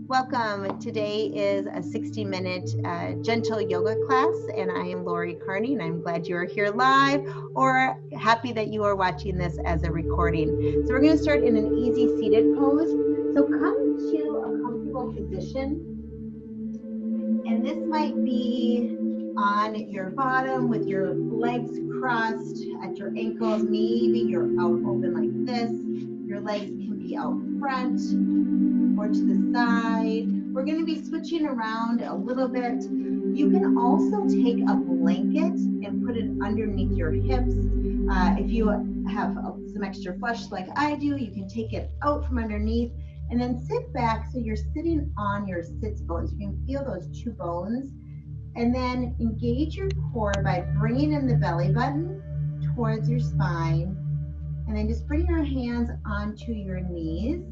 Welcome. Today is a 60-minute gentle yoga class, and I am Lori Kearney, and I'm glad you are here live or happy that you are watching this as a recording. So we're going to start in an easy seated pose. So come to a comfortable position, and this might be on your bottom with your legs crossed at your ankles. Maybe you're out open like this. Your legs can be out front or to the side. We're going to be switching around a little bit. You can also take a blanket and put it underneath your hips. If you have some extra flesh like I do, you can take it out from underneath and then sit back so you're sitting on your sits bones. You can feel those two bones. And then engage your core by bringing in the belly button towards your spine. And then just bring your hands onto your knees.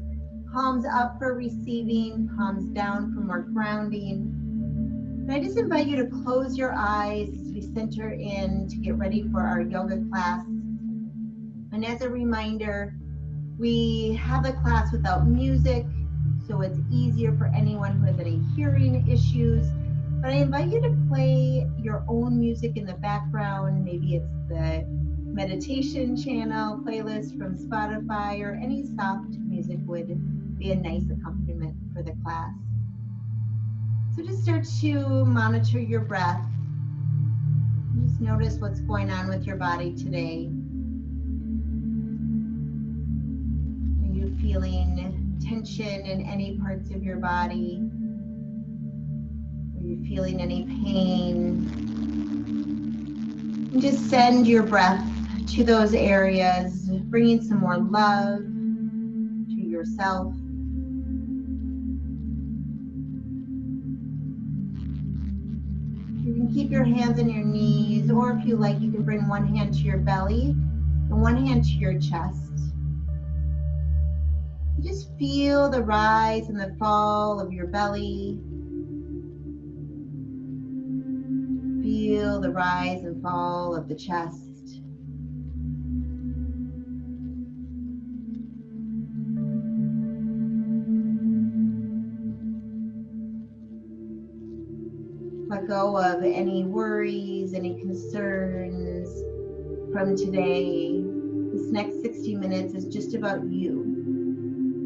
Palms up for receiving, palms down for more grounding. And I just invite you to close your eyes as we center in to get ready for our yoga class. And as a reminder, we have the class without music, so it's easier for anyone who has any hearing issues. But I invite you to play your own music in the background. Maybe it's the meditation channel playlist from Spotify, or any soft music would be a nice accompaniment for the class. So just start to monitor your breath. Just notice what's going on with your body today. Are you feeling tension in any parts of your body? Are you feeling any pain? And just send your breath to those areas, bringing some more love to yourself. You can keep your hands on your knees, or if you like, you can bring one hand to your belly and one hand to your chest. Just feel the rise and the fall of your belly. Feel the rise and fall of the chest. Let go of any worries, any concerns from today. This next 60 minutes is just about you.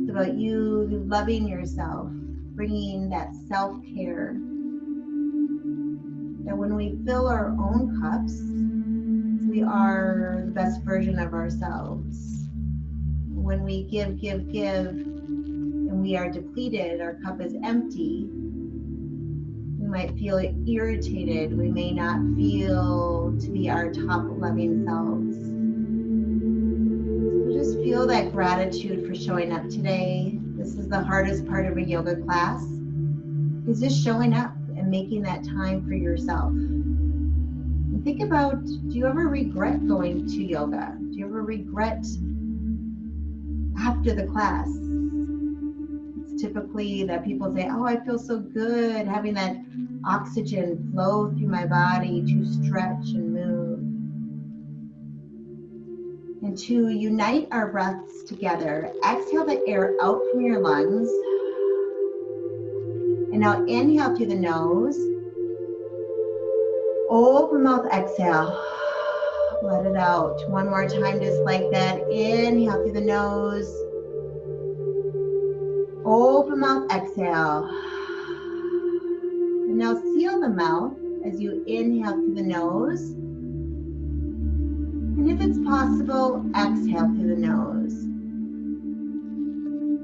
It's about you loving yourself, bringing that self-care. That when we fill our own cups, we are the best version of ourselves. When we give, and we are depleted, our cup is empty, we might feel irritated. We may not feel to be our top loving selves. So just feel that gratitude for showing up today. This is the hardest part of a yoga class, is just showing up and making that time for yourself. And think about, do you ever regret going to yoga? Do you ever regret after the class? It's typically that people say, oh, I feel so good having that oxygen flow through my body to stretch and move. And to unite our breaths together, exhale the air out from your lungs. And now inhale through the nose. Open mouth, exhale. Let it out. One more time, just like that. Inhale through the nose. Open mouth, exhale. And now seal the mouth as you inhale through the nose. And if it's possible, exhale through the nose.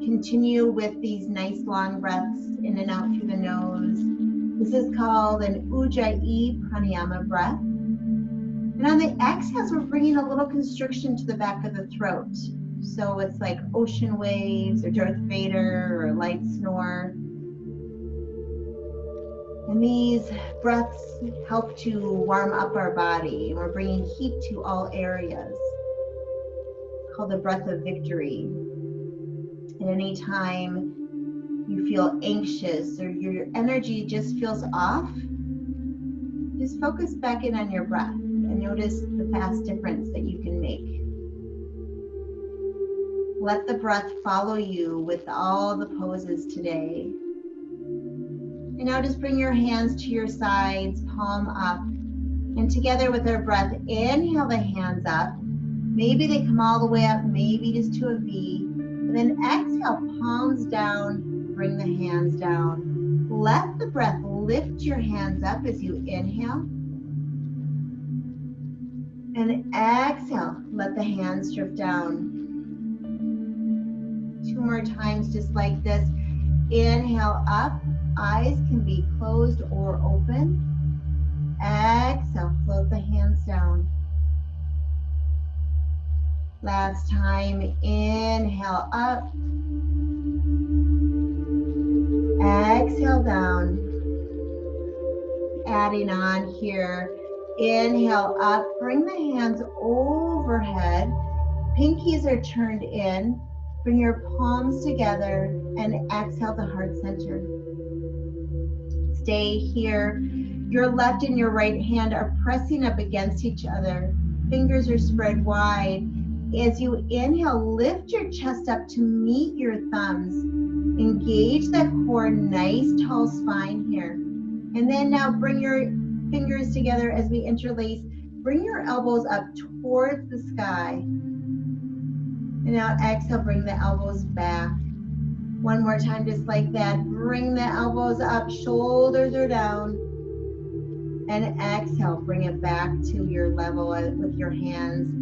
Continue with these nice long breaths in and out through the nose. This is called an Ujjayi pranayama breath. And on the exhales, we're bringing a little constriction to the back of the throat. So it's like ocean waves or Darth Vader or a light snore. And these breaths help to warm up our body. And we're bringing heat to all areas. It's called the breath of victory. At any time you feel anxious or your energy just feels off, just focus back in on your breath and notice the fast difference that you can make. Let the breath follow you with all the poses today. And now just bring your hands to your sides, palm up. And together with our breath, inhale the hands up. Maybe they come all the way up, maybe just to a V. And then exhale, palms down, bring the hands down. Let the breath lift your hands up as you inhale. And exhale, let the hands drift down. 2 more times just like this. Inhale up, eyes can be closed or open. Exhale, float the hands down. Last time, inhale up. Exhale down. Adding on here. Inhale up, bring the hands overhead. Pinkies are turned in. Bring your palms together and exhale the heart center. Stay here. Your left and your right hand are pressing up against each other. Fingers are spread wide. As you inhale, lift your chest up to meet your thumbs. Engage that core, nice tall spine here. And then now bring your fingers together as we interlace. Bring your elbows up towards the sky. And now exhale, bring the elbows back. One more time, just like that. Bring the elbows up, shoulders are down. And exhale, bring it back to your level with your hands.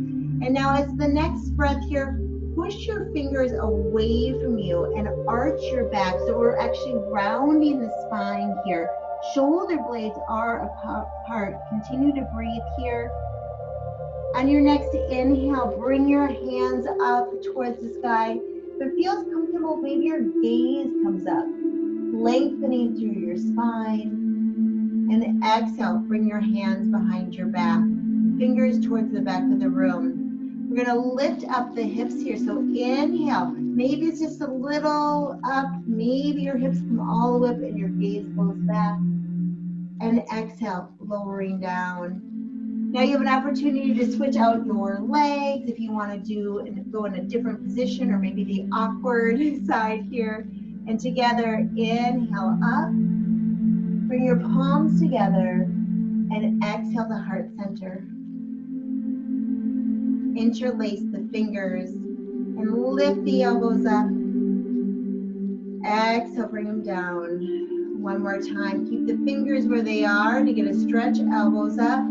And now as the next breath here, push your fingers away from you and arch your back. So we're actually rounding the spine here. Shoulder blades are apart. Continue to breathe here. On your next inhale, bring your hands up towards the sky. If it feels comfortable, maybe your gaze comes up, lengthening through your spine. And exhale, bring your hands behind your back, fingers towards the back of the room. We're gonna lift up the hips here. So inhale, maybe it's just a little up, maybe your hips come all the way up and your gaze goes back. And exhale, lowering down. Now you have an opportunity to switch out your legs if you want to go in a different position, or maybe the awkward side here. And together, inhale up, bring your palms together, and exhale the heart center. Interlace the fingers and lift the elbows up. Exhale, bring them down. One more time, keep the fingers where they are to get a stretch, elbows up.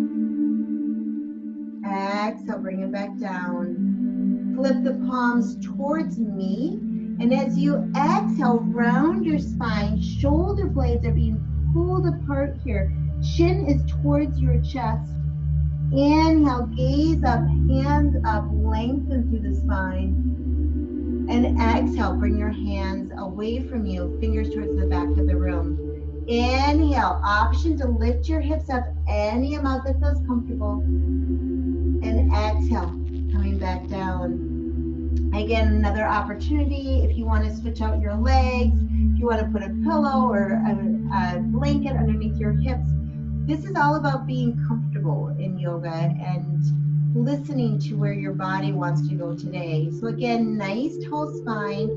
Exhale, bring it back down. Flip the palms towards me. And as you exhale, round your spine. Shoulder blades are being pulled apart here. Chin is towards your chest. Inhale, gaze up, hands up, lengthen through the spine. And exhale, bring your hands away from you, fingers towards the back of the room. Inhale, option to lift your hips up any amount that feels comfortable. And exhale, coming back down. Again, another opportunity if you want to switch out your legs, if you want to put a pillow or a blanket underneath your hips. This is all about being comfortable in yoga and listening to where your body wants to go today. So again, nice tall spine.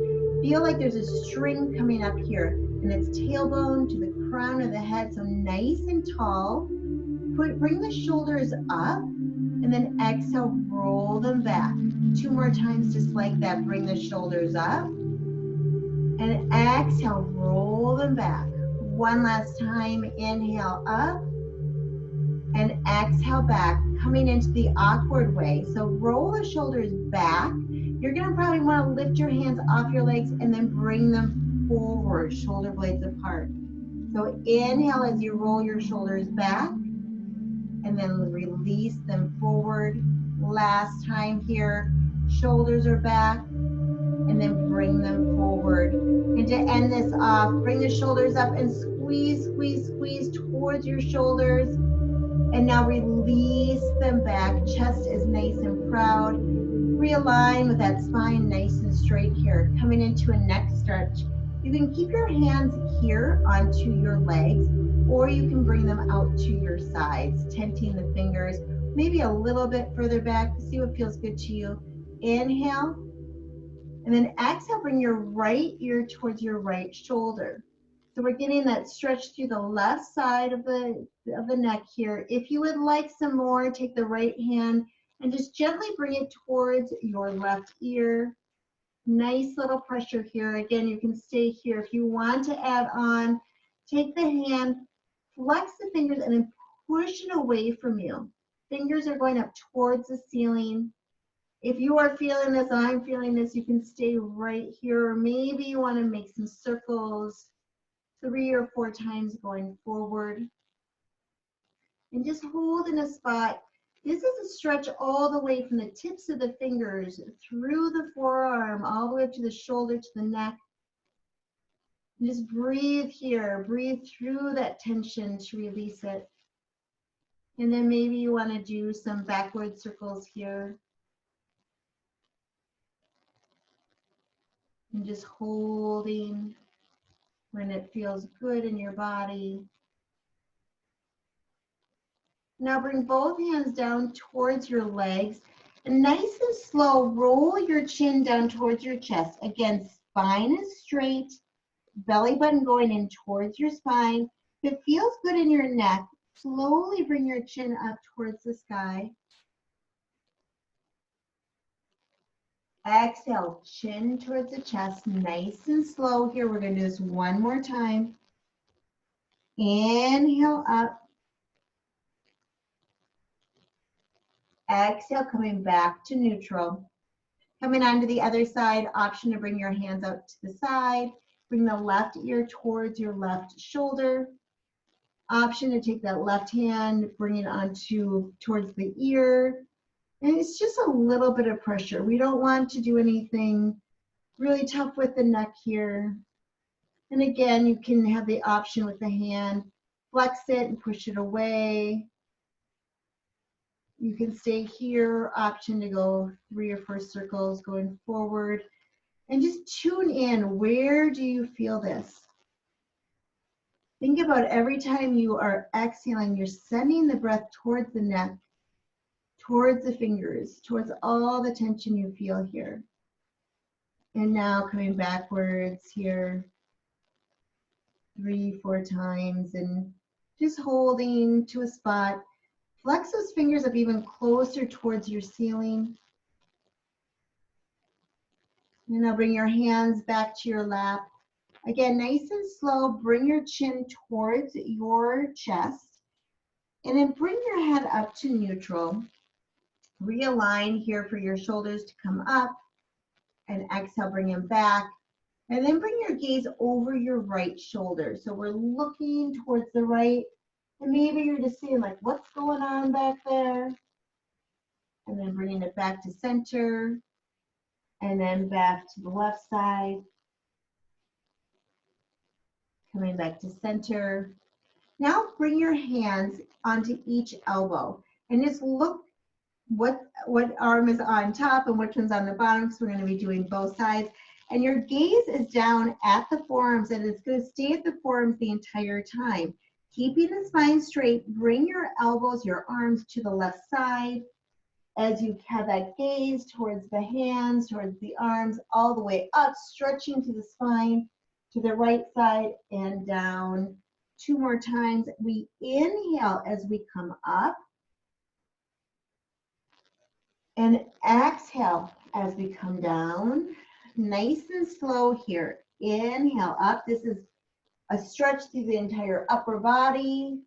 Feel like there's a string coming up here, and it's tailbone to the crown of the head, so nice and tall. Bring the shoulders up, and then exhale, roll them back. 2 more times just like that. Bring the shoulders up, and exhale, roll them back. One last time, inhale up, and exhale back, coming into the awkward way. So roll the shoulders back. You're gonna probably wanna lift your hands off your legs and then bring them forward, shoulder blades apart. So inhale as you roll your shoulders back, and then release them forward. Last time here, shoulders are back, and then bring them forward. And to end this off, bring the shoulders up and squeeze, squeeze, squeeze towards your shoulders. And now release them back. Chest is nice and proud. Realign with that spine nice and straight here. Coming into a neck stretch. You can keep your hands here onto your legs, or you can bring them out to your sides, tenting the fingers, maybe a little bit further back. See what feels good to you. Inhale, and then exhale, bring your right ear towards your right shoulder. So we're getting that stretch through the left side of the neck here. If you would like some more, take the right hand and just gently bring it towards your left ear. Nice little pressure here. Again, you can stay here. If you want to add on, take the hand, flex the fingers, and then push it away from you. Fingers are going up towards the ceiling. If you are feeling this, I'm feeling this, you can stay right here. Or maybe you want to make some circles 3 or 4 times going forward. And just hold in a spot. This is a stretch all the way from the tips of the fingers through the forearm, all the way up to the shoulder, to the neck. And just breathe here. Breathe through that tension to release it. And then maybe you want to do some backward circles here. And just holding when it feels good in your body. Now bring both hands down towards your legs. And nice and slow, roll your chin down towards your chest. Again, spine is straight, belly button going in towards your spine. If it feels good in your neck, slowly bring your chin up towards the sky. Exhale, chin towards the chest, nice and slow here. We're going to do this one more time. Inhale up. Exhale, coming back to neutral. Coming onto the other side, option to bring your hands out to the side. Bring the left ear towards your left shoulder. Option to take that left hand, bring it onto towards the ear. And it's just a little bit of pressure. We don't want to do anything really tough with the neck here. And again, you can have the option with the hand, flex it and push it away. You can stay here, option to go 3 or 4 circles going forward. And just tune in, where do you feel this? Think about every time you are exhaling, you're sending the breath towards the neck, towards the fingers, towards all the tension you feel here. And now coming backwards here, 3, 4 times, and just holding to a spot. Flex those fingers up even closer towards your ceiling. And now bring your hands back to your lap. Again, nice and slow, bring your chin towards your chest. And then bring your head up to neutral. Realign here for your shoulders to come up. And exhale, bring them back. And then bring your gaze over your right shoulder. So we're looking towards the right. And maybe you're just seeing like, what's going on back there? And then bringing it back to center. And then back to the left side. Coming back to center. Now bring your hands onto each elbow. And just look what arm is on top and which one's on the bottom, because we're going to be doing both sides. And your gaze is down at the forearms, and it's going to stay at the forearms the entire time. Keeping the spine straight, bring your elbows, your arms to the left side as you have that gaze towards the hands, towards the arms, all the way up, stretching to the spine, to the right side and down. 2 more times. We inhale as we come up and exhale as we come down. Nice and slow here. Inhale up. This is a stretch through the entire upper body.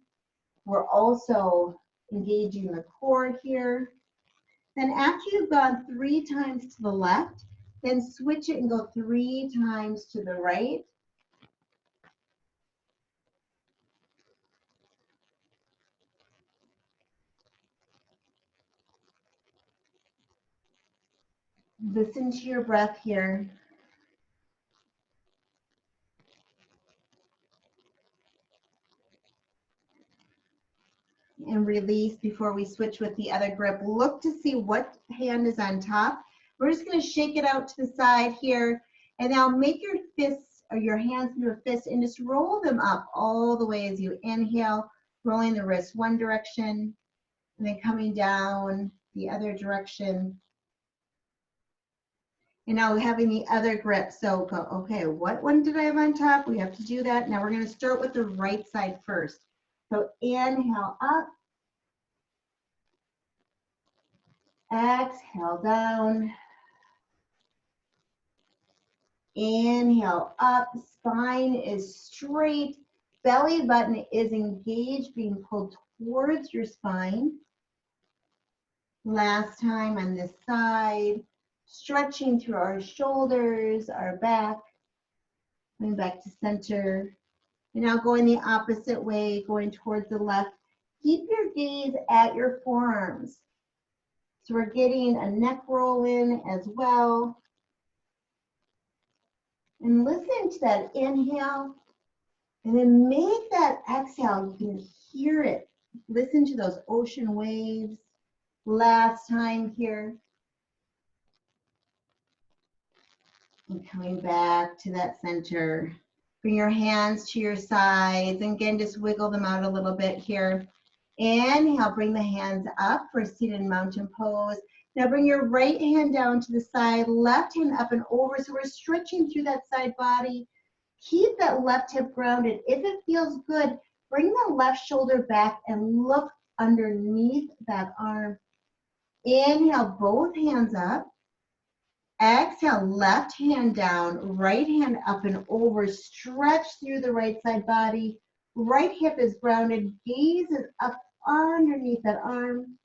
We're also engaging the core here. Then after you've gone 3 times to the left, then switch it and go 3 times to the right. Listen to your breath here. And release before we switch with the other grip. Look to see what hand is on top. We're just going to shake it out to the side here. And now make your fists or your hands into a fist and just roll them up all the way as you inhale, rolling the wrist one direction and then coming down the other direction. And now having the other grip. So go, okay, what one did I have on top? We have to do that. Now we're going to start with the right side first. So inhale up. Exhale down. Inhale up. Spine is straight. Belly button is engaged, being pulled towards your spine. Last time on this side. Stretching through our shoulders, our back. Going back to center. And now going the opposite way, going towards the left. Keep your gaze at your forearms. So we're getting a neck roll in as well. And listen to that inhale. And then make that exhale. You can hear it. Listen to those ocean waves. Last time here. And coming back to that center. Bring your hands to your sides. And again, just wiggle them out a little bit here. Inhale, bring the hands up for seated mountain pose. Now bring your right hand down to the side, left hand up and over. So we're stretching through that side body. Keep that left hip grounded. If it feels good, bring the left shoulder back and look underneath that arm. Inhale, both hands up. Exhale, left hand down, right hand up and over. Stretch through the right side body. Right hip is grounded. Gaze is up underneath that arm.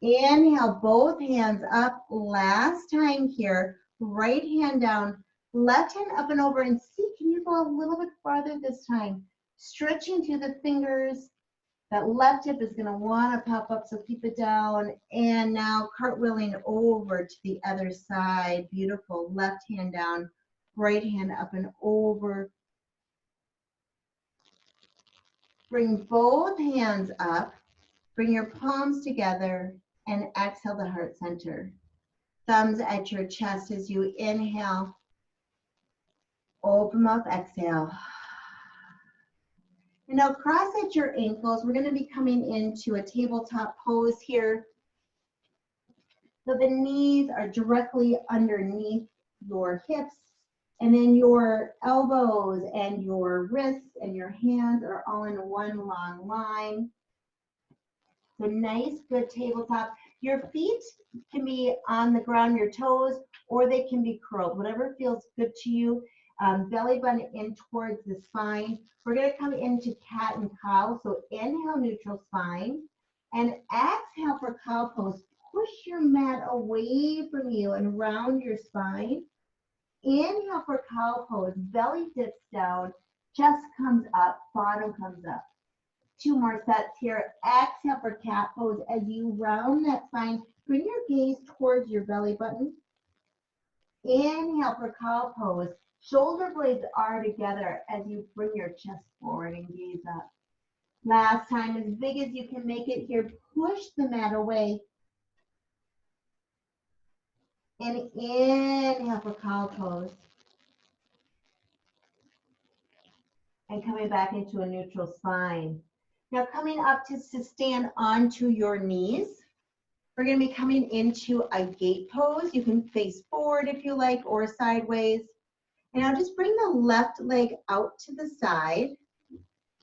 Inhale, both hands up. Last time here. Right hand down, left hand up and over. And see, can you go a little bit farther this time? Stretching through the fingers. That left hip is going to want to pop up, so keep it down. And now cartwheeling over to the other side. Beautiful. Left hand down, right hand up and over. Bring both hands up. Bring your palms together and exhale the heart center. Thumbs at your chest as you inhale. Open mouth, exhale. And now cross at your ankles. We're going to be coming into a tabletop pose here. So the knees are directly underneath your hips. And then your elbows and your wrists and your hands are all in one long line. So nice, good tabletop. Your feet can be on the ground, your toes, or they can be curled, whatever feels good to you. Belly button in towards the spine. We're going to come into cat and cow. So inhale, neutral spine. And exhale for cow pose. Push your mat away from you and round your spine. Inhale for cow pose. Belly dips down. Chest comes up. Bottom comes up. 2 more sets here. Exhale for cat pose. As you round that spine, bring your gaze towards your belly button. Inhale for cow pose. Shoulder blades are together as you bring your chest forward and gaze up. Last time, as big as you can make it here, push the mat away. And inhale for cow pose. And coming back into a neutral spine. Now coming up to stand onto your knees. We're going to be coming into a gate pose. You can face forward if you like, or sideways. And now just bring the left leg out to the side.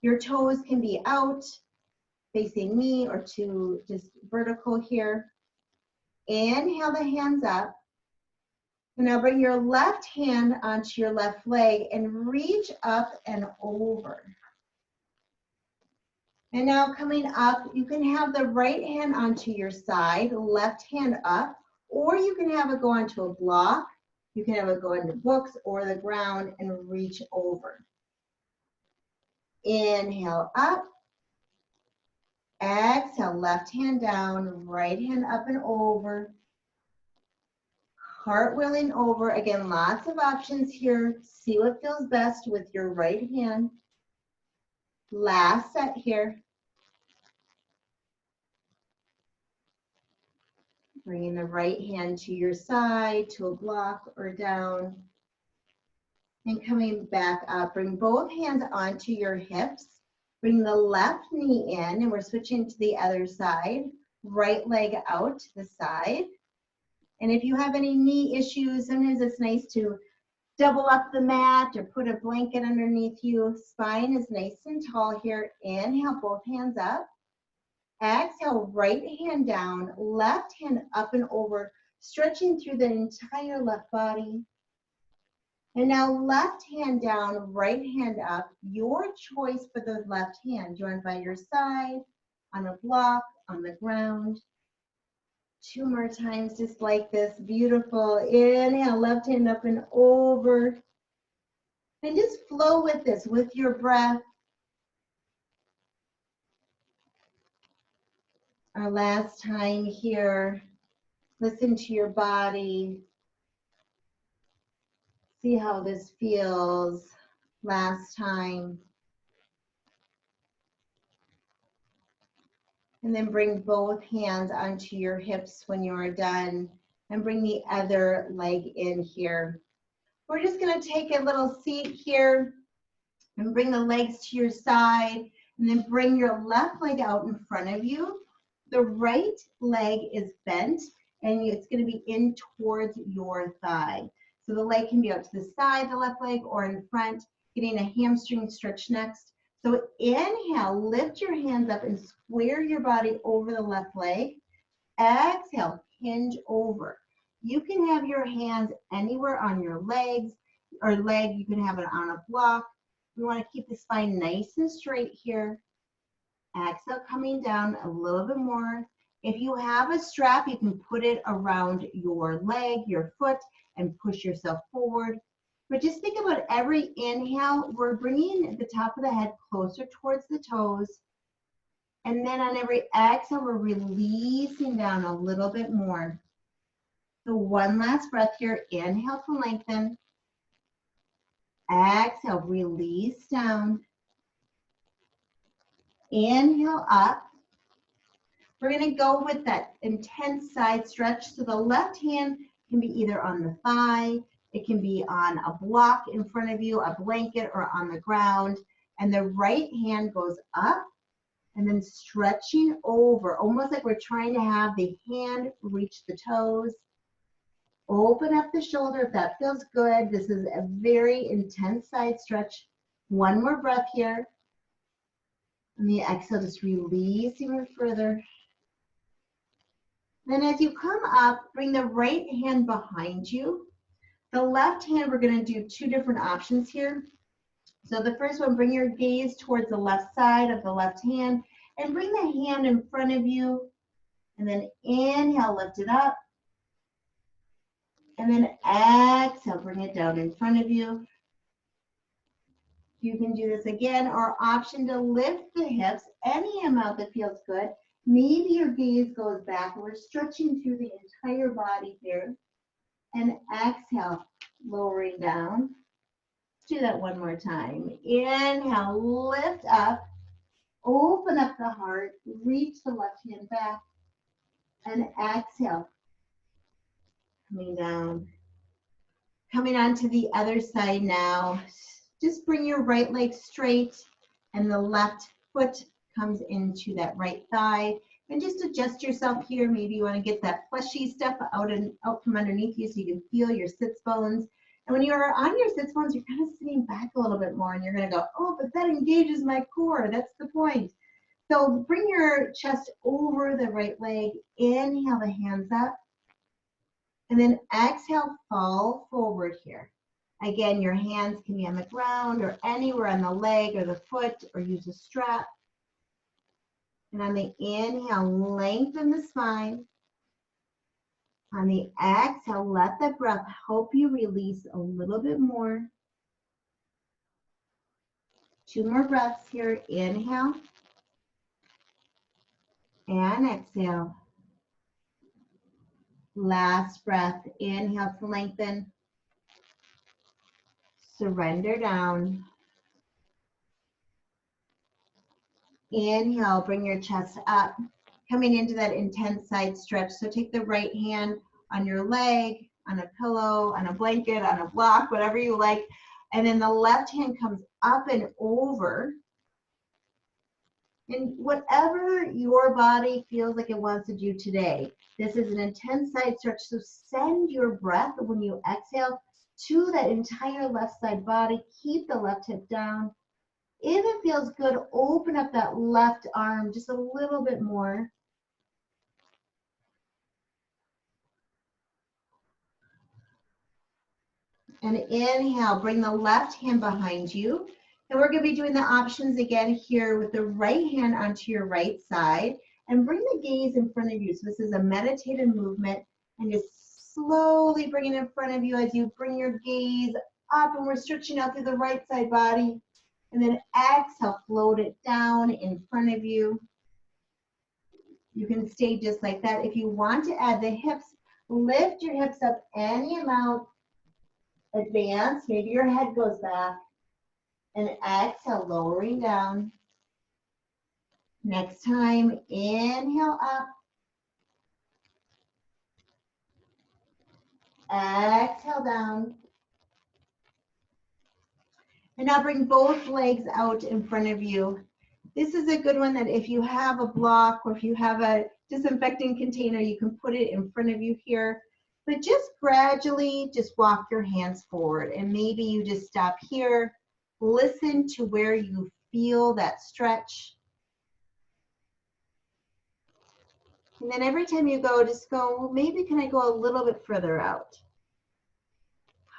Your toes can be out, facing me, or to just vertical here. Inhale the hands up. And now bring your left hand onto your left leg and reach up and over. And now coming up, you can have the right hand onto your side, left hand up, or you can have it go onto a block. You can have it go into books or the ground and reach over. Inhale up. Exhale, left hand down, right hand up and over. Cartwheeling over. Again, lots of options here. See what feels best with your right hand. Last set here. Bringing the right hand to your side, to a block or down. And coming back up, bring both hands onto your hips. Bring the left knee in, and we're switching to the other side. Right leg out to the side. And if you have any knee issues, sometimes it's nice to double up the mat or put a blanket underneath you. Spine is nice and tall here. Inhale, both hands up. Exhale, right hand down, left hand up and over, stretching through the entire left body. And now left hand down, right hand up. Your choice for the left hand. Join by your side, on a block, on the ground. 2 more times just like this. Beautiful. Inhale, left hand up and over. And just flow with this, with your breath. Our last time here. Listen to your body. See how this feels. Last time. And then bring both hands onto your hips when you are done. And bring the other leg in here. We're just going to take a little seat here and bring the legs to your side. And then bring your left leg out in front of you. The right leg is bent and it's going to be in towards your thigh. So the leg can be out to the side, the left leg, or in front, getting a hamstring stretch next. So inhale, lift your hands up and square your body over the left leg. Exhale, hinge over. You can have your hands anywhere on your legs or leg. You can have it on a block. We want to keep the spine nice and straight here. Exhale, coming down a little bit more. If you have a strap, you can put it around your leg, your foot, and push yourself forward. But just think about every inhale, we're bringing the top of the head closer towards the toes. And then on every exhale, we're releasing down a little bit more. So one last breath here. Inhale to lengthen. Exhale, release down. Inhale up. We're going to go with that intense side stretch. So the left hand can be either on the thigh, it can be on a block in front of you, a blanket, or on the ground. And the right hand goes up and then stretching over, almost like we're trying to have the hand reach the toes. Open up the shoulder if that feels good. This is a very intense side stretch. One more breath here. And the exhale, just release even further. Then as you come up, bring the right hand behind you. The left hand, we're going to do 2 different options here. So the first one, bring your gaze towards the left side of the left hand and bring the hand in front of you. And then inhale, lift it up. And then exhale, bring it down in front of you. You can do this again, or option to lift the hips any amount that feels good. Maybe your gaze goes back. We're stretching through the entire body here. And exhale, lowering down. Let's do that one more time. Inhale, lift up. Open up the heart. Reach the left hand back. And exhale, coming down. Coming on to the other side now. Just bring your right leg straight and the left foot comes into that right thigh. And just adjust yourself here. Maybe you want to get that fleshy stuff out from underneath you so you can feel your sits bones. And when you're on your sits bones, you're kind of sitting back a little bit more and you're going to go, oh, but that engages my core. That's the point. So bring your chest over the right leg. Inhale the hands up. And then exhale, fall forward here. Again, your hands can be on the ground or anywhere on the leg or the foot, or use a strap. And on the inhale, lengthen the spine. On the exhale, let the breath help you release a little bit more. 2 more breaths here. Inhale and exhale. Last breath. Inhale to lengthen. Surrender down. Inhale, bring your chest up, coming into that intense side stretch. So take the right hand on your leg, on a pillow, on a blanket, on a block, whatever you like. And then the left hand comes up and over. And whatever your body feels like it wants to do today. This is an intense side stretch, so send your breath when you exhale to that entire left side body. Keep the left hip down. If it feels good, open up that left arm just a little bit more. And inhale, bring the left hand behind you. And we're going to be doing the options again here with the right hand onto your right side. And bring the gaze in front of you. So this is a meditative movement. And just slowly bring it in front of you as you bring your gaze up. And we're stretching out through the right side body. And then exhale, float it down in front of you. You can stay just like that. If you want to add the hips, lift your hips up any amount. Advance, maybe your head goes back, and exhale, lowering down. Next time, inhale up. Exhale down. And now bring both legs out in front of you. This is a good one that if you have a block or if you have a disinfecting container, you can put it in front of you here. But just gradually, just walk your hands forward. And maybe you just stop here. Listen to where you feel that stretch. And then every time you go, just go, well, maybe can I go a little bit further out?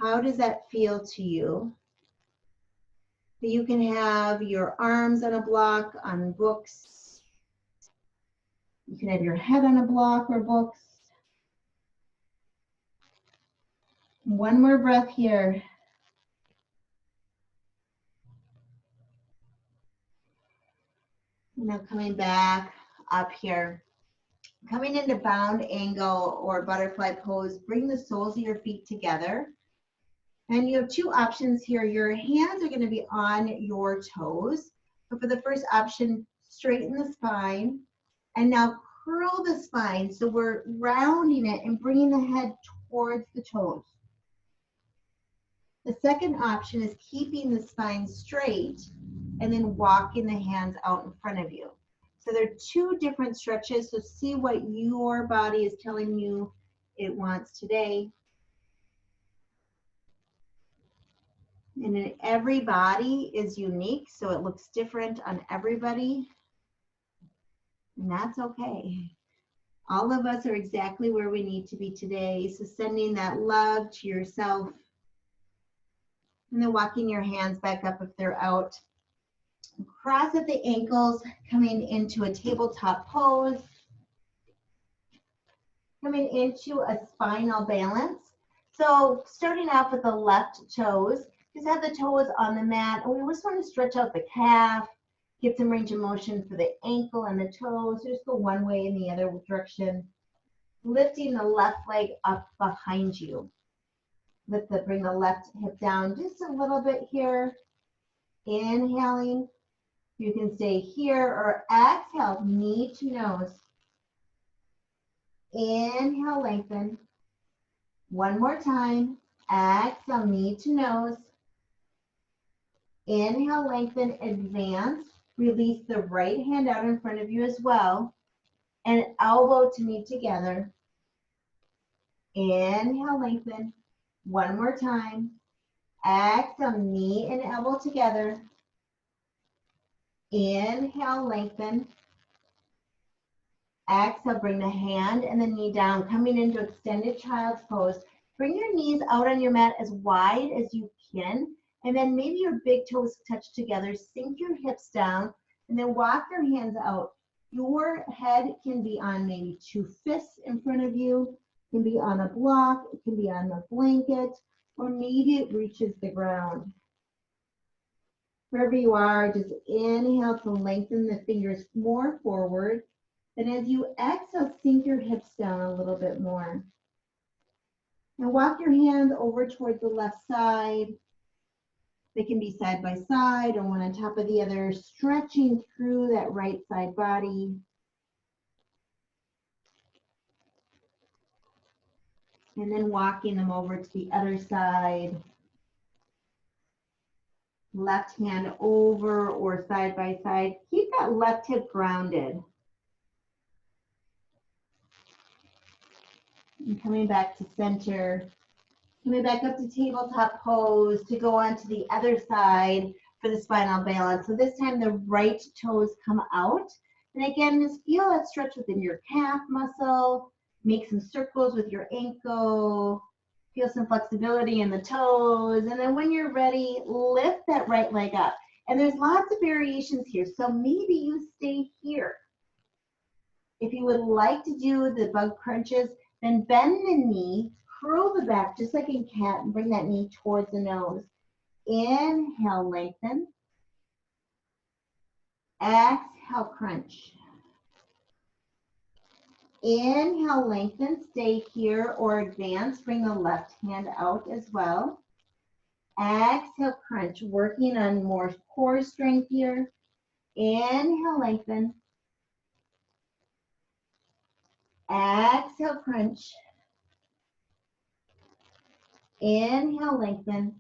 How does that feel to you? You can have your arms on a block on books. You can have your head on a block or books. One more breath here. Now coming back up here. Coming into bound angle or butterfly pose, bring the soles of your feet together. And you have two options here. Your hands are going to be on your toes. But for the first option, straighten the spine. And now curl the spine. So we're rounding it and bringing the head towards the toes. The second option is keeping the spine straight and then walking the hands out in front of you. So there are two different stretches. So see what your body is telling you it wants today. And then every body is unique, so it looks different on everybody. And that's okay. All of us are exactly where we need to be today. So sending that love to yourself. And then walking your hands back up if they're out. Cross at the ankles, coming into a tabletop pose. Coming into a spinal balance. So starting off with the left toes. Just have the toes on the mat. And we just want to stretch out the calf. Get some range of motion for the ankle and the toes. So just go one way in the other direction. Lifting the left leg up behind you. Bring the left hip down just a little bit here. Inhaling. You can stay here or exhale, knee to nose. Inhale, lengthen. One more time. Exhale, knee to nose. Inhale, lengthen, advance. Release the right hand out in front of you as well. And elbow to knee together. Inhale, lengthen. One more time. Exhale, knee and elbow together. Inhale, lengthen. Exhale, bring the hand and the knee down, coming into extended child's pose. Bring your knees out on your mat as wide as you can. And then maybe your big toes touch together. Sink your hips down and then walk your hands out. Your head can be on maybe two fists in front of you. It can be on a block. It can be on a blanket. Or maybe it reaches the ground. Wherever you are, just inhale to lengthen the fingers more forward. And as you exhale, sink your hips down a little bit more. And walk your hands over towards the left side. They can be side by side or one on top of the other, stretching through that right side body. And then walking them over to the other side. Left hand over or side by side. Keep that left hip grounded. And coming back to center. Coming back up to tabletop pose to go on to the other side for the spinal balance. So this time the right toes come out. And again, just feel that stretch within your calf muscle. Make some circles with your ankle. Feel some flexibility in the toes. And then when you're ready, lift that right leg up. And there's lots of variations here. So maybe you stay here. If you would like to do the bug crunches, then bend the knee, curl the back just like in cat, and bring that knee towards the nose. Inhale, lengthen. Exhale, crunch. Inhale, lengthen, stay here or advance. Bring the left hand out as well. Exhale, crunch, working on more core strength here. Inhale, lengthen. Exhale, crunch. Inhale, lengthen.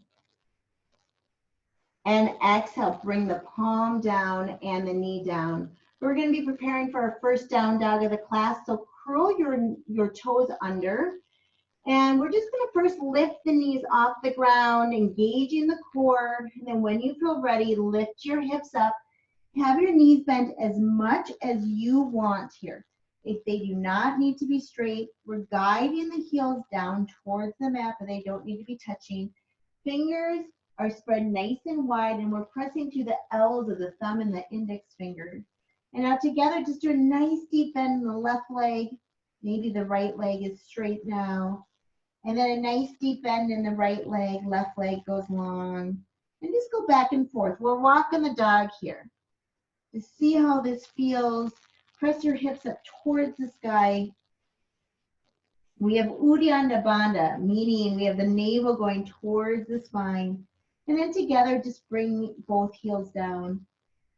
And exhale, bring the palm down and the knee down. We're going to be preparing for our first down dog of the class. So curl your toes under. And we're just going to first lift the knees off the ground, engaging the core. And then when you feel ready, lift your hips up. Have your knees bent as much as you want here. If they do not need to be straight, we're guiding the heels down towards the mat, but they don't need to be touching. Fingers are spread nice and wide, and we're pressing to the L's of the thumb and the index finger. And now together, just do a nice deep bend in the left leg. Maybe the right leg is straight now. And then a nice deep bend in the right leg, left leg goes long. And just go back and forth. We're walking the dog here. To see how this feels, press your hips up towards the sky. We have Uddiyana Bandha, meaning we have the navel going towards the spine. And then together, just bring both heels down.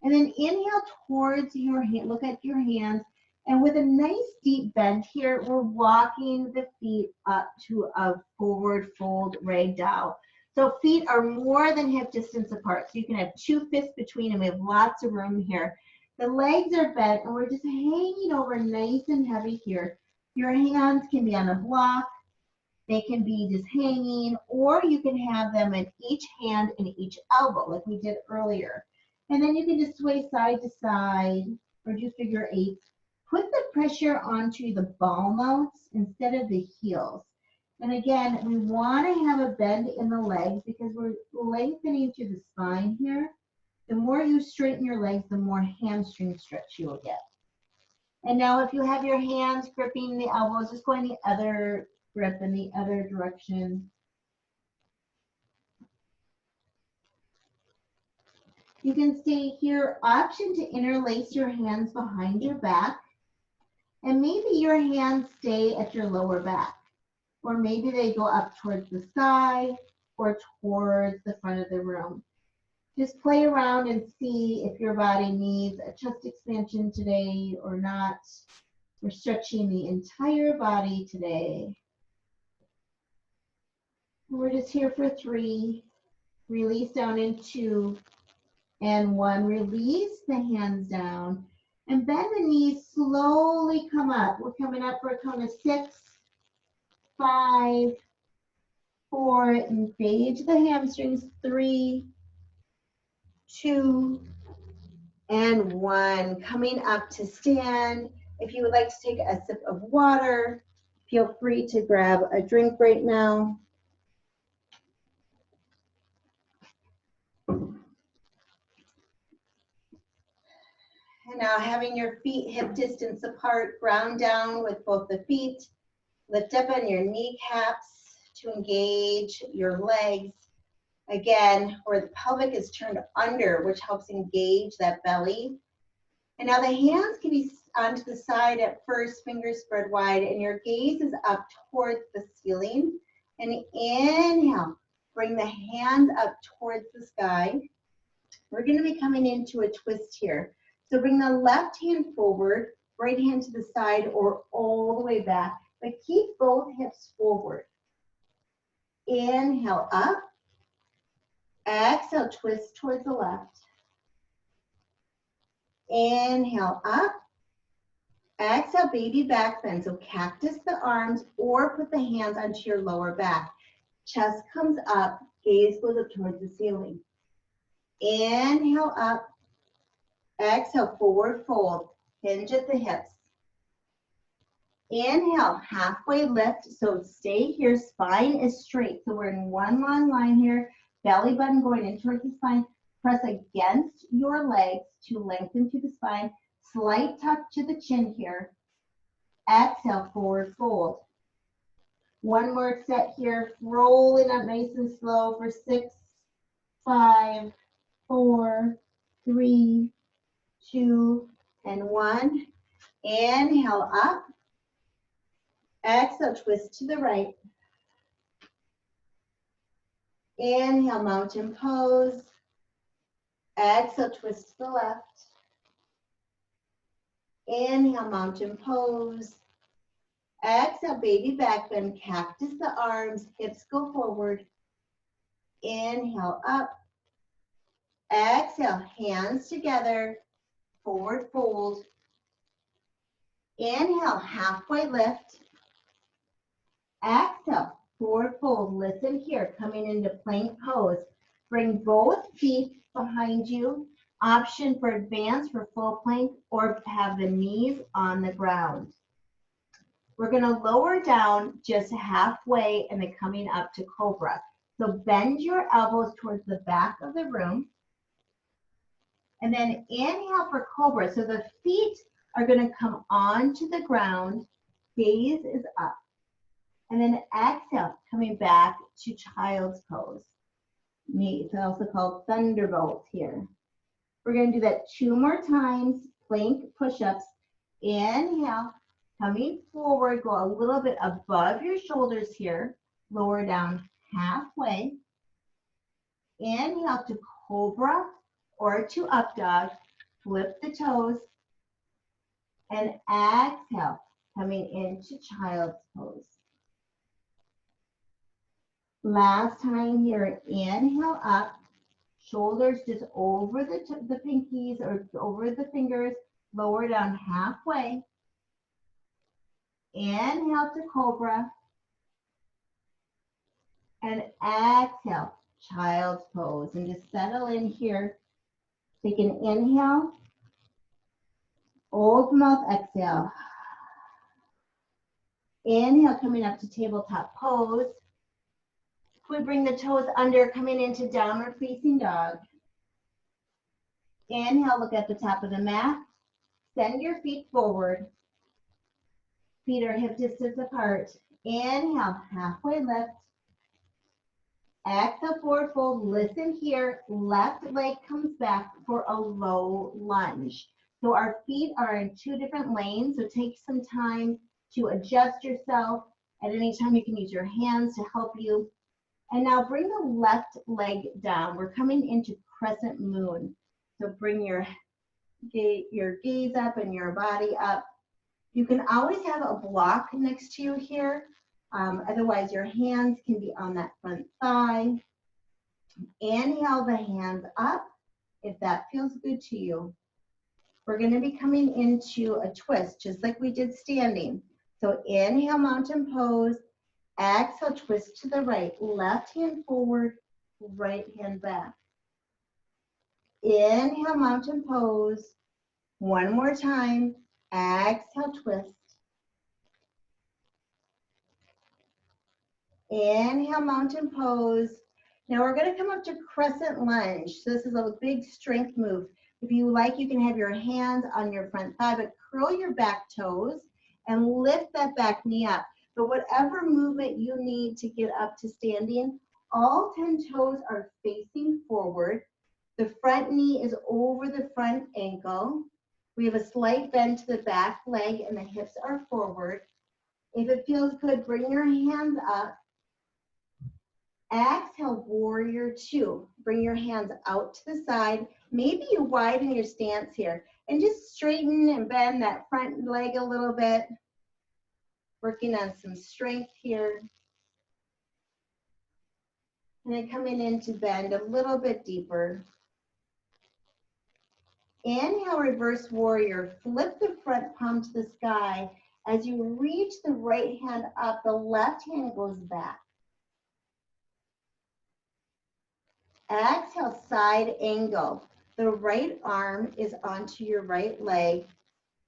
And then inhale towards your hand, look at your hands. And with a nice deep bend here, we're walking the feet up to a forward fold ragdoll. So feet are more than hip distance apart. So you can have 2 fists between them. We have lots of room here. The legs are bent and we're just hanging over nice and heavy here. Your hands can be on a block. They can be just hanging, or you can have them in each hand and each elbow like we did earlier. And then you can just sway side to side or do figure eights. Put the pressure onto the ball mounts instead of the heels. And again, we want to have a bend in the legs because we're lengthening through the spine here. The more you straighten your legs, the more hamstring stretch you will get. And now if you have your hands gripping the elbows, just go in the other grip in the other direction. You can stay here. Option to interlace your hands behind your back. And maybe your hands stay at your lower back. Or maybe they go up towards the side or towards the front of the room. Just play around and see if your body needs a chest expansion today or not. We're stretching the entire body today. We're just here for 3. Release down in 2 and 1. Release the hands down. And bend the knees, slowly come up. We're coming up for a count of 6, 5, 4, engage the hamstrings, 3, 2, and 1. Coming up to stand. If you would like to take a sip of water, feel free to grab a drink right now. And now having your feet hip distance apart, ground down with both the feet. Lift up on your kneecaps to engage your legs. Again, where the pelvic is turned under, which helps engage that belly. And now the hands can be onto the side at first, fingers spread wide, and your gaze is up towards the ceiling. And inhale, bring the hands up towards the sky. We're going to be coming into a twist here. So bring the left hand forward, right hand to the side or all the way back, but keep both hips forward. Inhale up, Exhale, twist towards the left. Inhale up. Exhale, baby back bend. So cactus the arms or put the hands onto your lower back. Chest comes up, gaze goes up towards the ceiling. Inhale up. Exhale, forward fold. Hinge at the hips. Inhale, halfway lift. So stay here, spine is straight. So we're in one long line here. Belly button going in towards the spine. Press against your legs to lengthen through the spine. Slight tuck to the chin here. Exhale, forward fold. One more set here, rolling up nice and slow for 6, 5, 4, 3, 2, and 1. Inhale up. Exhale, twist to the right. Inhale, mountain pose. Exhale, twist to the left. Inhale, mountain pose. Exhale, baby back bend, cactus the arms, hips go forward. Inhale up. Exhale, hands together, forward fold. Inhale, halfway lift. Exhale, forward fold. Listen here, coming into plank pose. Bring both feet behind you. Option for advance for full plank or have the knees on the ground. We're going to lower down just halfway and then coming up to cobra. So bend your elbows towards the back of the room. And then inhale for cobra. So the feet are going to come onto the ground. Gaze is up. And then exhale, coming back to child's pose. It's also called thunderbolt here. We're going to do that 2 more times. Plank push-ups. Inhale, coming forward, go a little bit above your shoulders here. Lower down halfway. Inhale to cobra or to up dog. Flip the toes. And exhale, coming into child's pose. Last time here, inhale up. Shoulders just over the pinkies or over the fingers. Lower down halfway. Inhale to cobra. And exhale, child's pose. And just settle in here. Take an inhale. Open mouth, exhale. Inhale, coming up to tabletop pose. We bring the toes under, coming into downward facing dog. Inhale, look at the top of the mat. Send your feet forward. Feet are hip distance apart. Inhale, halfway lift. Exhale, forward fold. Listen here. Left leg comes back for a low lunge. So our feet are in 2 different lanes. So take some time to adjust yourself. At any time, you can use your hands to help you. And now bring the left leg down. We're coming into crescent moon. So bring your gaze up and your body up. You can always have a block next to you here. Otherwise, your hands can be on that front thigh. Inhale the hands up if that feels good to you. We're going to be coming into a twist, just like we did standing. So inhale, mountain pose. Exhale, twist to the right. Left hand forward, right hand back. Inhale, mountain pose. One more time. Exhale, twist. Inhale, mountain pose. Now we're going to come up to crescent lunge. So this is a big strength move. If you like, you can have your hands on your front thigh, but curl your back toes and lift that back knee up. But whatever movement you need to get up to standing, all 10 toes are facing forward. The front knee is over the front ankle. We have a slight bend to the back leg and the hips are forward. If it feels good, bring your hands up. Exhale, warrior 2. Bring your hands out to the side. Maybe you widen your stance here and just straighten and bend that front leg a little bit. Working on some strength here. And then coming into bend a little bit deeper. Inhale, reverse warrior. Flip the front palm to the sky. As you reach the right hand up, the left hand goes back. Exhale, side angle. The right arm is onto your right leg.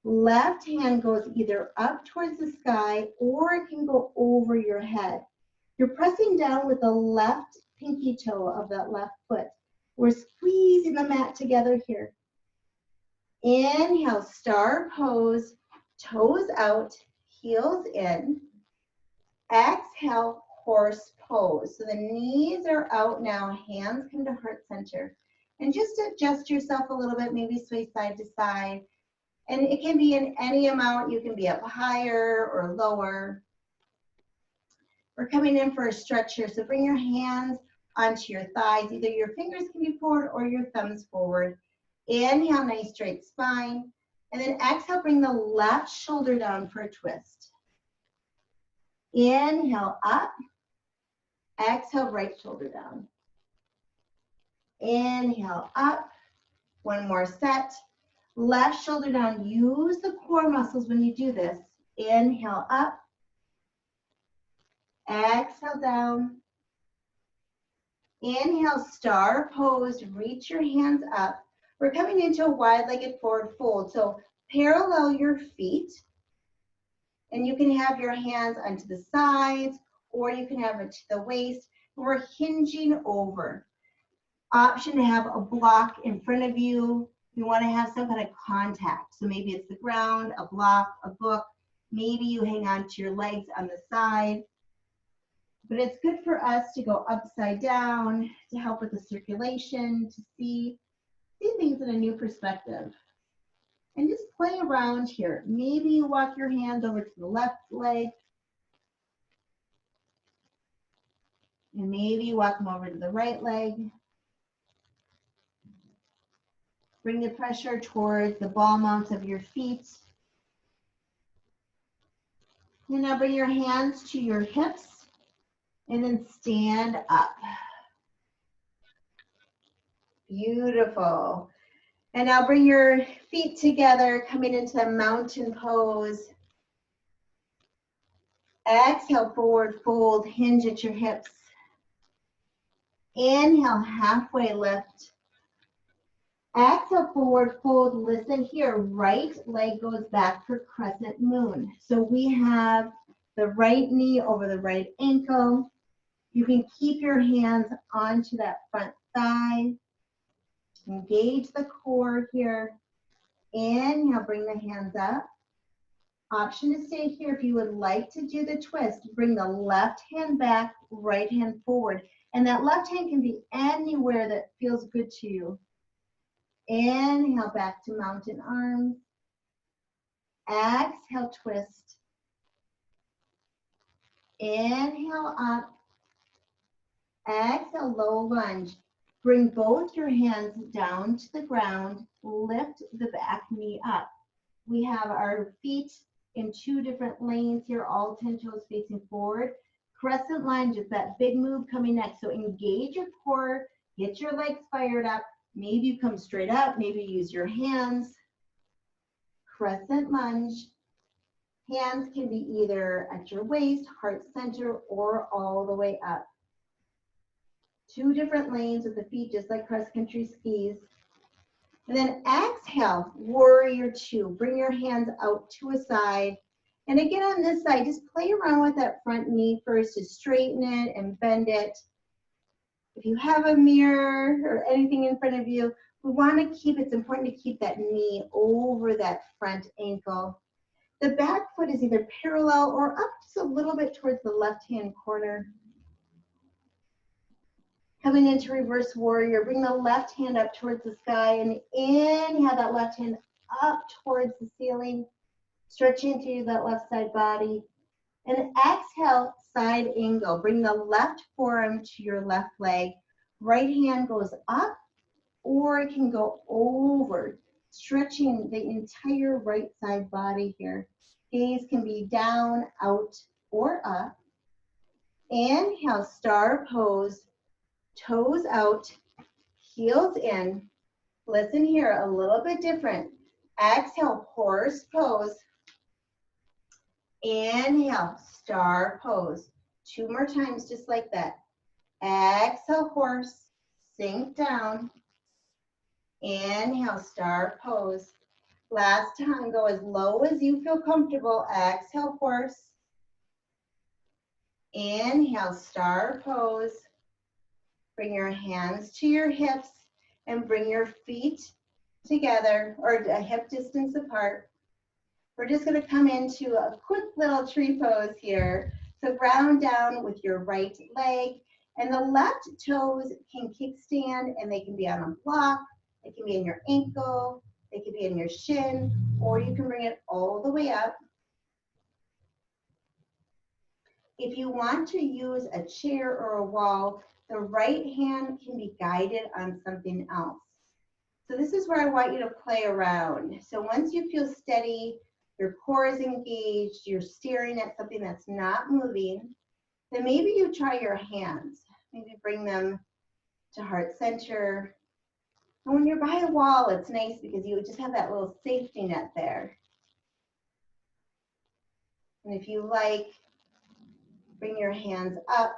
Left hand goes either up towards the sky or it can go over your head. You're pressing down with the left pinky toe of that left foot. We're squeezing the mat together here. Inhale, star pose, toes out, heels in. Exhale, horse pose. So the knees are out now, hands come to heart center. And just adjust yourself a little bit, maybe sway side to side. And it can be in any amount. You can be up higher or lower. We're coming in for a stretch here. So bring your hands onto your thighs. Either your fingers can be forward or your thumbs forward. Inhale, nice straight spine. And then exhale, bring the left shoulder down for a twist. Inhale, up. Exhale, right shoulder down. Inhale, up. One more set. Left shoulder down. Use the core muscles when you do this. Inhale, up. Exhale, down. Inhale, star pose. Reach your hands up. We're coming into a wide-legged forward fold. So parallel your feet. And you can have your hands onto the sides, or you can have it to the waist. We're hinging over. Option to have a block in front of you. You want to have some kind of contact. So maybe it's the ground, a block, a book. Maybe you hang on to your legs on the side. But it's good for us to go upside down to help with the circulation, to see things in a new perspective. And just play around here. Maybe you walk your hands over to the left leg. And maybe you walk them over to the right leg. Bring the pressure towards the ball mounts of your feet. And now bring your hands to your hips and then stand up. Beautiful. And now bring your feet together, coming into a mountain pose. Exhale, forward fold, hinge at your hips. Inhale, halfway lift. Exhale, forward fold. Listen here, right leg goes back for crescent moon. So we have the right knee over the right ankle. You can keep your hands onto that front thigh. Engage the core here. Inhale, bring the hands up. Option to stay here if you would like to do the twist. Bring the left hand back, right hand forward. And that left hand can be anywhere that feels good to you. Inhale, back to mountain arms. Exhale, twist. Inhale, up. Exhale, low lunge. Bring both your hands down to the ground. Lift the back knee up. We have our feet in two different lanes here, all 10 toes facing forward. Crescent lunge is that big move coming next. So engage your core, get your legs fired up. Maybe you come straight up, maybe use your hands. Crescent lunge. Hands can be either at your waist, heart center, or all the way up. Two different lanes with the feet, just like cross-country skis. And then exhale, warrior two. Bring your hands out to a side. And again, on this side, just play around with that front knee first to straighten it and bend it. If you have a mirror or anything in front of you, we want to keep, it's important to keep that knee over that front ankle. The back foot is either parallel or up just a little bit towards the left-hand corner. Coming into reverse warrior, bring the left hand up towards the sky and inhale that left hand up towards the ceiling, stretching through that left side body. And exhale, side angle. Bring the left forearm to your left leg. Right hand goes up or it can go over, stretching the entire right side body here. Gaze can be down, out, or up. Inhale, star pose. Toes out, heels in. Listen here, a little bit different. Exhale, horse pose. Inhale, star pose. 2 more times, just like that. Exhale, horse, sink down. Inhale, star pose. Last time, go as low as you feel comfortable. Exhale, horse. Inhale, star pose. Bring your hands to your hips and bring your feet together or a hip distance apart. We're just going to come into a quick little tree pose here. So ground down with your right leg, and the left toes can kickstand, and they can be on a block, they can be in your ankle, they can be in your shin, or you can bring it all the way up. If you want to use a chair or a wall, the right hand can be guided on something else. So this is where I want you to play around. So once you feel steady, your core is engaged, you're staring at something that's not moving, then maybe you try your hands. Maybe bring them to heart center. And when you're by a wall, it's nice because you just have that little safety net there. And if you like, bring your hands up.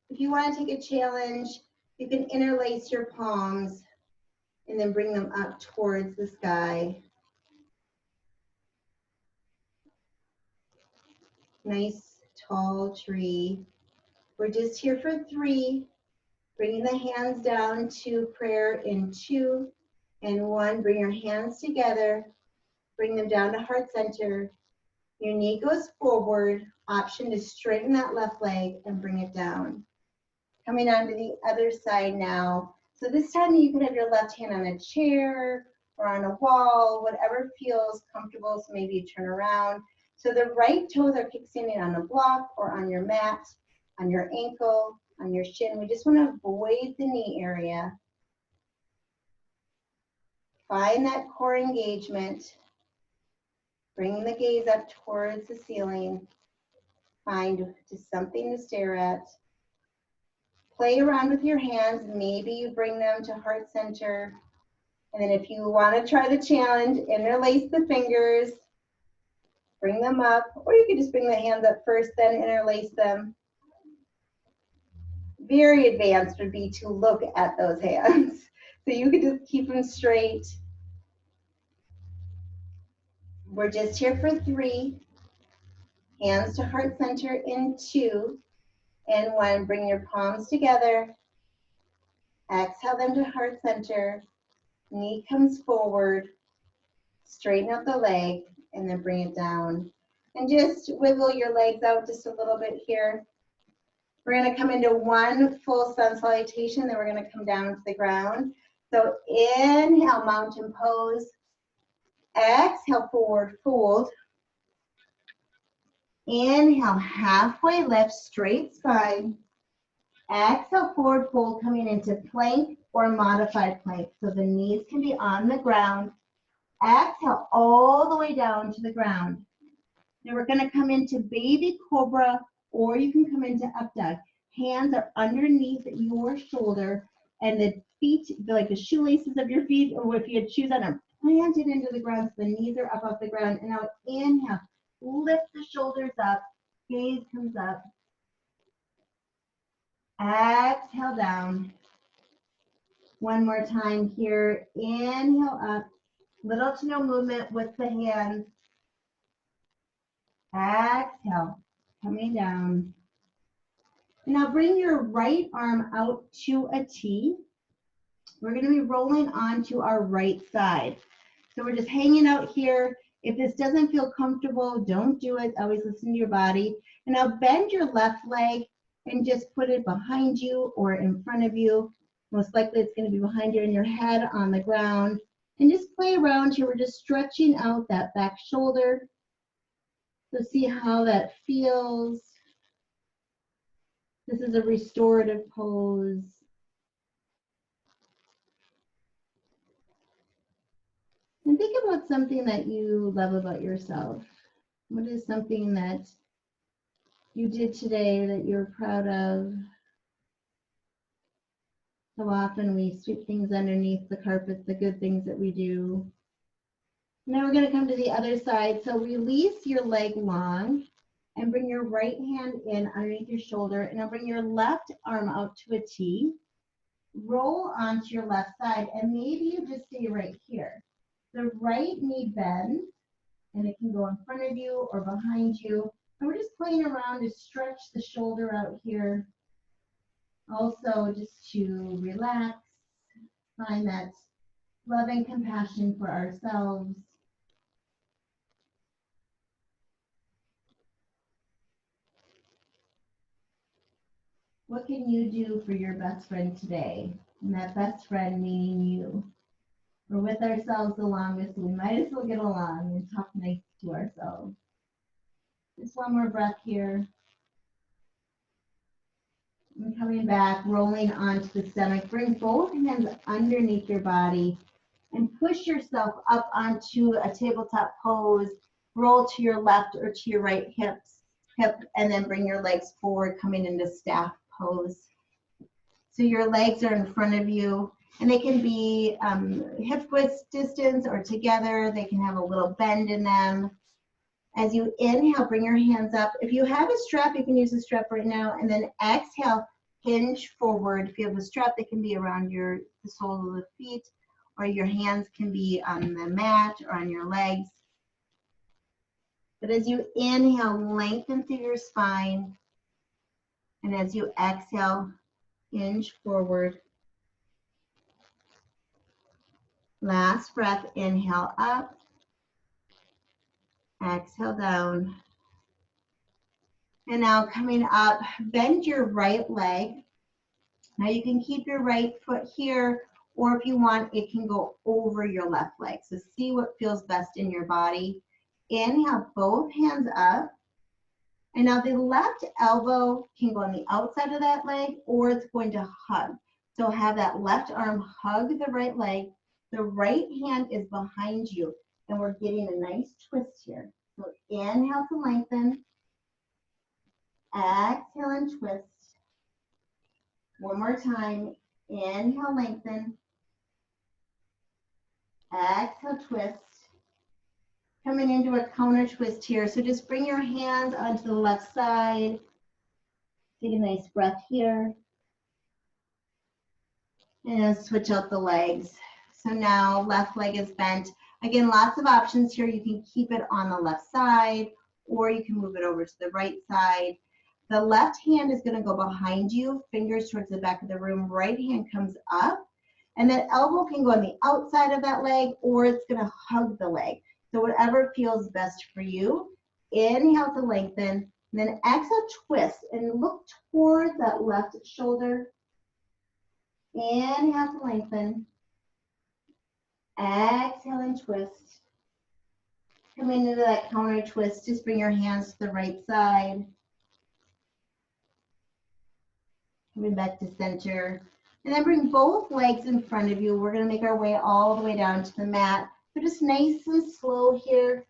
If you want to take a challenge, you can interlace your palms and then bring them up towards the sky. Nice tall tree. We're just here for 3. Bringing the hands down to prayer in 2 and 1. Bring your hands together. Bring them down to heart center. Your knee goes forward. Option to straighten that left leg and bring it down. Coming on to the other side now. So this time you could have your left hand on a chair or on a wall, whatever feels comfortable. So maybe you turn around. So the right toes are kickstanding on a block or on your mat, on your ankle, on your shin. We just want to avoid the knee area. Find that core engagement. Bringing the gaze up towards the ceiling. Find just something to stare at. Play around with your hands. Maybe you bring them to heart center. And then if you want to try the challenge, interlace the fingers. Bring them up. Or you could just bring the hands up first, then interlace them. Very advanced would be to look at those hands. So you could just keep them straight. We're just here for 3. Hands to heart center in 2 and 1. Bring your palms together. Exhale them to heart center. Knee comes forward. Straighten out the leg and then bring it down. And just wiggle your legs out just a little bit here. We're going to come into 1 full sun salutation, then we're going to come down to the ground. So inhale, mountain pose. Exhale, forward fold. Inhale, halfway lift, straight spine. Exhale, forward fold, coming into plank or modified plank. So the knees can be on the ground. Exhale all the way down to the ground. Now we're going to come into baby cobra, or you can come into up dog. Hands are underneath your shoulder, and the feet, like the shoelaces of your feet, or if you had shoes on, are planted into the ground, so the knees are up off the ground. And now inhale, lift the shoulders up, gaze comes up. Exhale down. One more time here. Inhale up. Little to no movement with the hands. Exhale. Coming down. Now bring your right arm out to a T. We're going to be rolling onto our right side. So we're just hanging out here. If this doesn't feel comfortable, don't do it. Always listen to your body. And now bend your left leg and just put it behind you or in front of you. Most likely it's going to be behind you and your head on the ground. And just play around here. We're just stretching out that back shoulder. So see how that feels. This is a restorative pose. And think about something that you love about yourself. What is something that you did today that you're proud of. So often we sweep things underneath the carpet, the good things that we do. Now we're going to come to the other side. So release your leg long and bring your right hand in underneath your shoulder, and now bring your left arm out to a T. Roll onto your left side, and maybe you just stay right here. The right knee bends, and it can go in front of you or behind you. And we're just playing around to stretch the shoulder out here. Also, just to relax, find that love and compassion for ourselves. What can you do for your best friend today? And that best friend meaning you. We're with ourselves the longest, so we might as well get along and talk nice to ourselves. Just one more breath here. And coming back, rolling onto the stomach. Bring both hands underneath your body and push yourself up onto a tabletop pose. Roll to your left or to your right hip, and then bring your legs forward, coming into staff pose. So your legs are in front of you, and they can be hip width distance or together. They can have a little bend in them. As you inhale, bring your hands up. If you have a strap, you can use a strap right now, and then exhale, hinge forward. If you have a strap, that can be around the sole of the feet, or your hands can be on the mat or on your legs. But as you inhale, lengthen through your spine, and as you exhale, hinge forward. Last breath, inhale up, exhale down. And now coming up, bend your right leg. Now you can keep your right foot here, or if you want, it can go over your left leg. So see what feels best in your body. Inhale, both hands up. And now the left elbow can go on the outside of that leg, or it's going to hug. So have that left arm hug the right leg. The right hand is behind you, and we're getting a nice twist here. So inhale to lengthen. Exhale and twist. One more time. Inhale, lengthen. Exhale, twist. Coming into a counter twist here. So just bring your hands onto the left side. Take a nice breath here. And switch out the legs. So now left leg is bent. Again, lots of options here. You can keep it on the left side, or you can move it over to the right side. The left hand is going to go behind you, fingers towards the back of the room. Right hand comes up, and that elbow can go on the outside of that leg, or it's going to hug the leg. So whatever feels best for you. Inhale to lengthen, and then exhale, twist, and look towards that left shoulder. Inhale to lengthen. Exhale and twist. Coming into that counter twist, just bring your hands to the right side. Coming back to center. And then bring both legs in front of you. We're going to make our way all the way down to the mat. So just nice and slow here.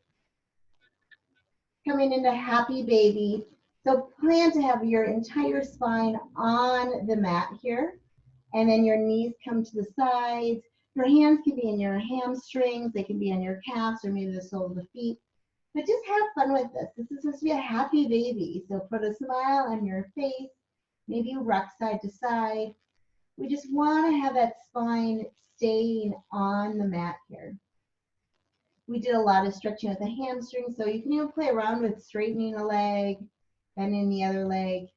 Coming into happy baby. So plan to have your entire spine on the mat here. And then your knees come to the sides. Your hands can be in your hamstrings. They can be on your calves or maybe the sole of the feet. But just have fun with this. This is supposed to be a happy baby. So put a smile on your face. Maybe you rock side to side. We just want to have that spine staying on the mat here. We did a lot of stretching with the hamstrings, so you can even play around with straightening a leg, bending the other leg.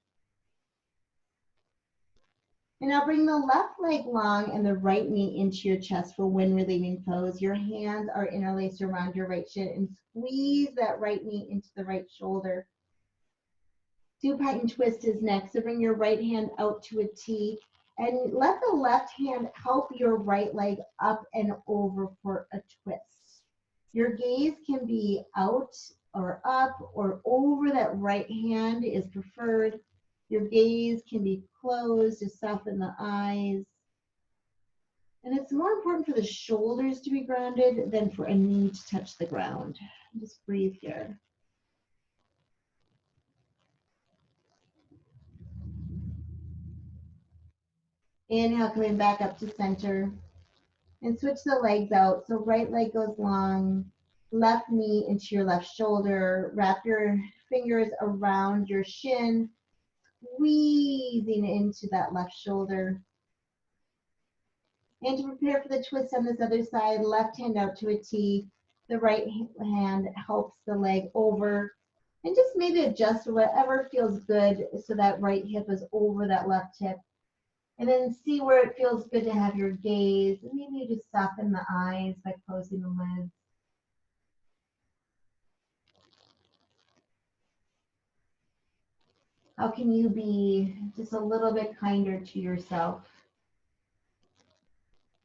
And now bring the left leg long and the right knee into your chest for wind relieving pose. Your hands are interlaced around your right shin, and squeeze that right knee into the right shoulder. Supine twist is next. So bring your right hand out to a T, and let the left hand help your right leg up and over for a twist. Your gaze can be out or up or over. That right hand is preferred. Your gaze can be closed to soften the eyes. And it's more important for the shoulders to be grounded than for a knee to touch the ground. Just breathe here. Inhale, coming back up to center. And switch the legs out. So right leg goes long, left knee into your left shoulder. Wrap your fingers around your shin, squeezing into that left shoulder. And to prepare for the twist on this other side, left hand out to a T. The right hand helps the leg over. And just maybe adjust whatever feels good so that right hip is over that left hip. And then see where it feels good to have your gaze. And maybe you just soften the eyes by closing the lids. How can you be just a little bit kinder to yourself?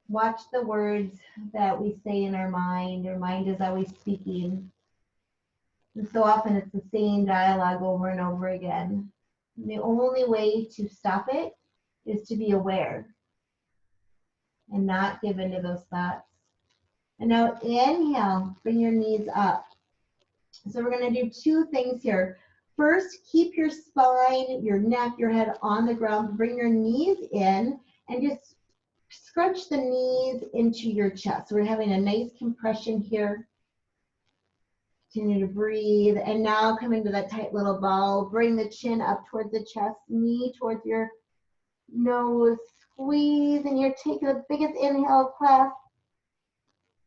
Watch the words that we say in our mind. Our mind is always speaking. And so often it's the same dialogue over and over again. And the only way to stop it is to be aware and not give into those thoughts. And now inhale, bring your knees up. So we're going to do two things here. First, keep your spine, your neck, your head on the ground. Bring your knees in and just scrunch the knees into your chest. So we're having a nice compression here. Continue to breathe. And now come into that tight little ball. Bring the chin up towards the chest, knee towards your nose. Squeeze, and you're taking the biggest inhale of class.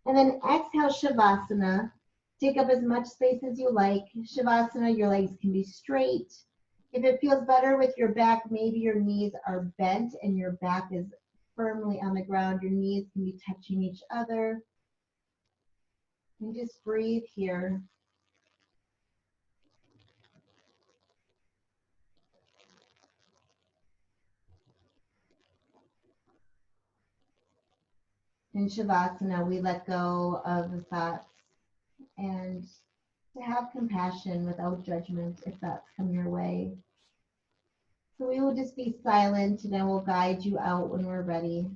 And then exhale, Shavasana. Take up as much space as you like. Shavasana, your legs can be straight. If it feels better with your back, maybe your knees are bent and your back is firmly on the ground. Your knees can be touching each other. And just breathe here. In Shavasana, we let go of the thoughts and to have compassion without judgment if thoughts come your way. So we will just be silent and I will guide you out when we're ready.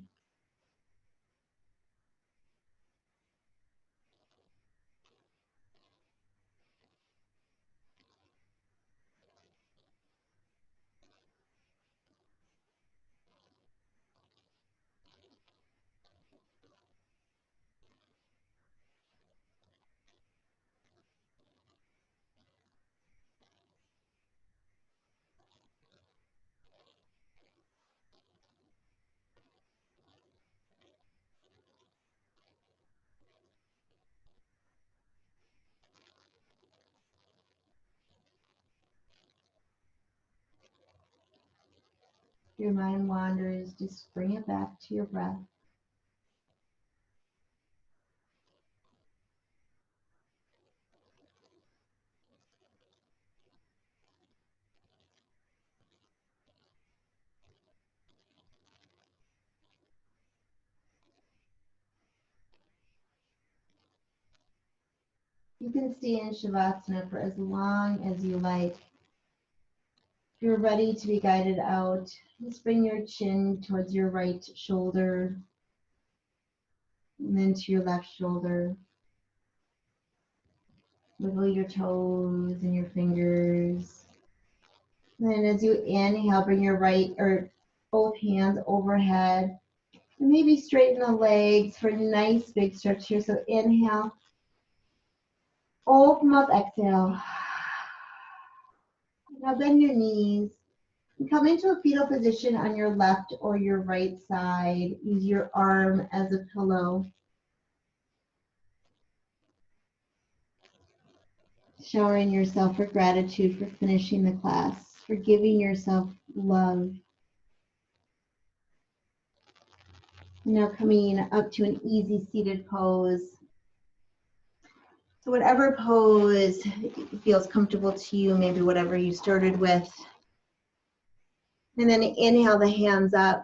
If your mind wanders, just bring it back to your breath. You can stay in Shavasana for as long as you like. If you're ready to be guided out, just bring your chin towards your right shoulder and then to your left shoulder. Wiggle your toes and your fingers. And then as you inhale, bring your right or both hands overhead. And maybe straighten the legs for a nice big stretch here. So inhale, open up, exhale. Now bend your knees. And come into a fetal position on your left or your right side. Use your arm as a pillow. Showering yourself for gratitude for finishing the class, for giving yourself love. Now coming up to an easy seated pose. So whatever pose feels comfortable to you, maybe whatever you started with. And then inhale the hands up.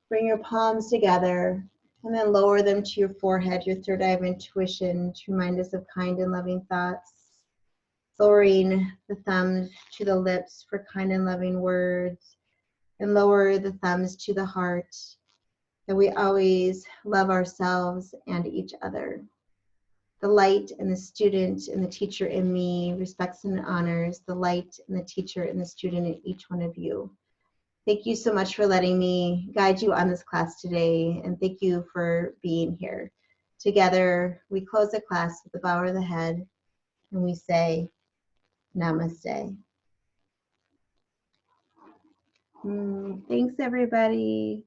Bring your palms together and then lower them to your forehead, your third eye of intuition, to remind us of kind and loving thoughts. Lowering the thumbs to the lips for kind and loving words, and lower the thumbs to the heart, that we always love ourselves and each other. The light and the student and the teacher in me respects and honors the light and the teacher and the student in each one of you. Thank you so much for letting me guide you on this class today, and thank you for being here. Together, we close the class with the bow of the head, and we say, Namaste. Thanks, everybody.